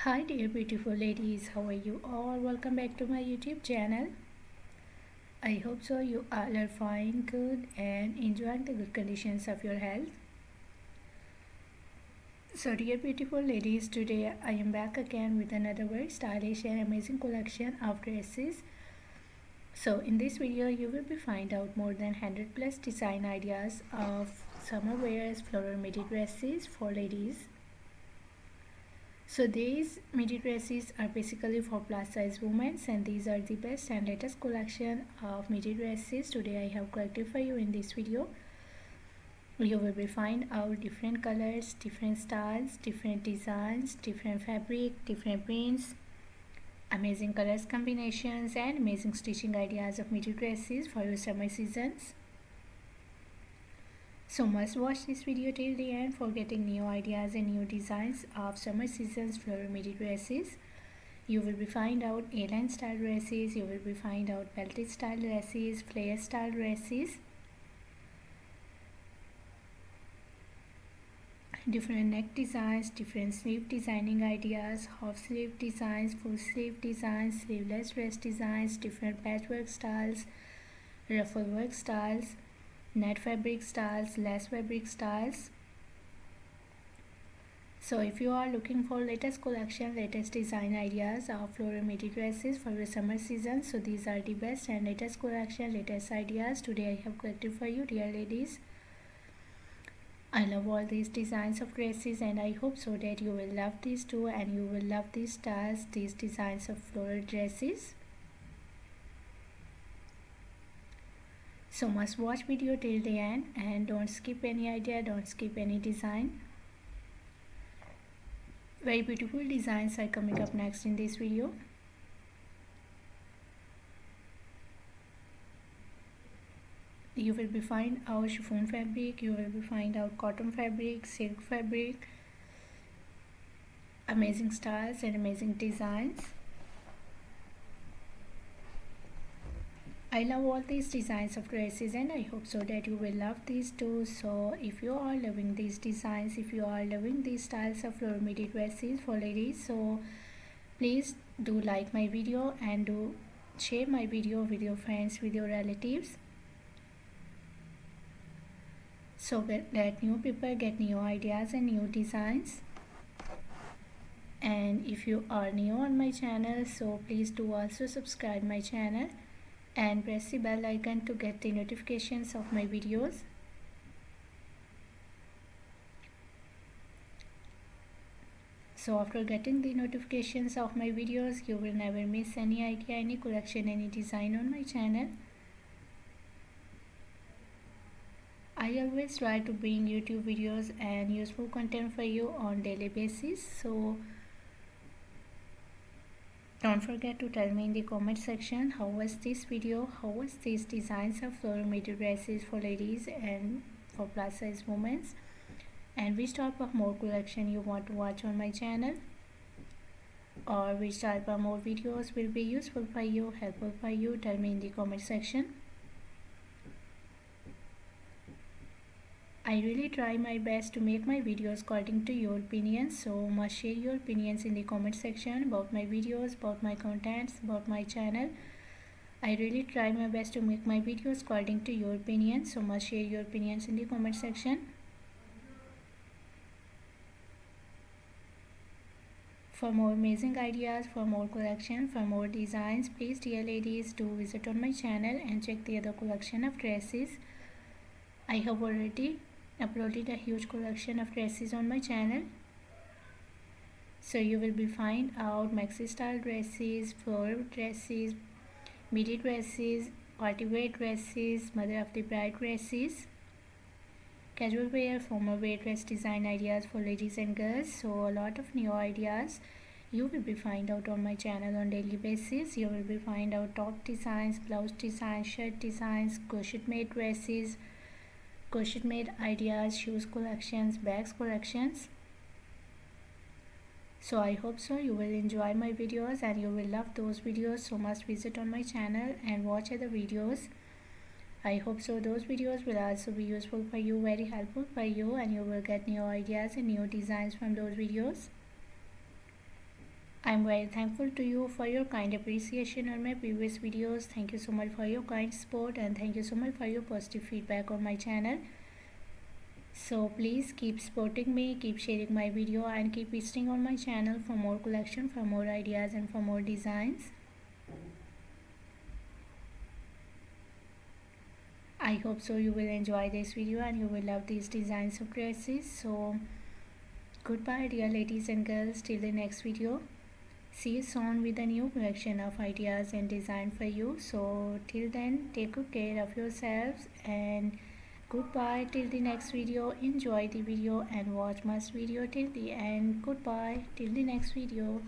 Hi dear beautiful ladies, how are you all? Welcome back to my YouTube channel. I hope so you all are fine, good and enjoying the good conditions of your health. So dear beautiful ladies, today I am back again with another very stylish and amazing collection of dresses. So in this video you will be find out more than 100 plus design ideas of summer wears floral midi dresses for ladies. So these midi dresses are basically for plus size women, and these are the best and latest collection of midi dresses today I have collected for you in this video. You will be find out different colors, different styles, different designs, different fabric, different prints, amazing colors combinations and amazing stitching ideas of midi dresses for your summer seasons. So must watch this video till the end for getting new ideas and new designs of summer season's floral midi dresses. You will be find out A-line style dresses, you will be find out belted style dresses, flare style dresses, different neck designs, different sleeve designing ideas, half sleeve designs, full sleeve designs, sleeveless dress designs, different patchwork styles, ruffle work styles, net fabric styles, lace fabric styles. So if you are looking for latest collection, latest design ideas of floral midi dresses for your summer season, so these are the best and latest collection, latest ideas today I have collected for you dear ladies. I love all these designs of dresses and I hope so that you will love these too and you will love these styles, these designs of floral dresses. So must watch video till the end and don't skip any idea, don't skip any design. Very beautiful designs are coming up next in this video. You will be find out chiffon fabric, you will be find out cotton fabric, silk fabric, amazing styles and amazing designs. I love all these designs of dresses and I hope so that you will love these too. So if you are loving these designs, if you are loving these styles of floral midi dresses for ladies, so please do like my video and do share my video with your friends, with your relatives, so that new people get new ideas and new designs. And if you are new on my channel, so please do also subscribe my channel and press the bell icon to get the notifications of my videos. So after getting the notifications of my videos, you will never miss any idea, any collection, any design on my channel. I always try to bring YouTube videos and useful content for you on daily basis. So don't forget to tell me in the comment section how was this video, how was these designs of floral midi dresses for ladies and for plus size women, and which type of more collection you want to watch on my channel, or which type of more videos will be useful for you, helpful for you. Tell me in the comment section. I really try my best to make my videos according to your opinions, so must share your opinions in the comment section about my videos, about my contents, about my channel. I really try my best to make my videos according to your opinions, so must share your opinions in the comment section. For more amazing ideas, for more collection, for more designs, please dear ladies do visit on my channel and check the other collection of dresses. I have already uploaded a huge collection of dresses on my channel. So you will be find out maxi style dresses, floral dresses, midi dresses, party wear dresses, mother of the bride dresses, casual wear, formal wear dress design ideas for ladies and girls. So a lot of new ideas you will be find out on my channel on daily basis. You will be find out top designs, blouse designs, shirt designs, crochet made dresses, crochet made ideas, shoes collections, bags collections. So I hope so you will enjoy my videos and you will love those videos, so must visit on my channel and watch other videos. I hope so those videos will also be useful for you, very helpful for you, and you will get new ideas and new designs from those videos. I'm very thankful to you for your kind appreciation on my previous videos. Thank you so much for your kind support, and thank you so much for your positive feedback on my channel. So please keep supporting me, keep sharing my video, and keep visiting on my channel for more collection, for more ideas, and for more designs. I hope so you will enjoy this video and you will love these designs of dresses. So goodbye dear ladies and girls, till the next video. See you soon with a new collection of ideas and design for you. So till then, take good care of yourselves, and goodbye till the next video. Enjoy the video and watch my video till the end. Goodbye till the next video.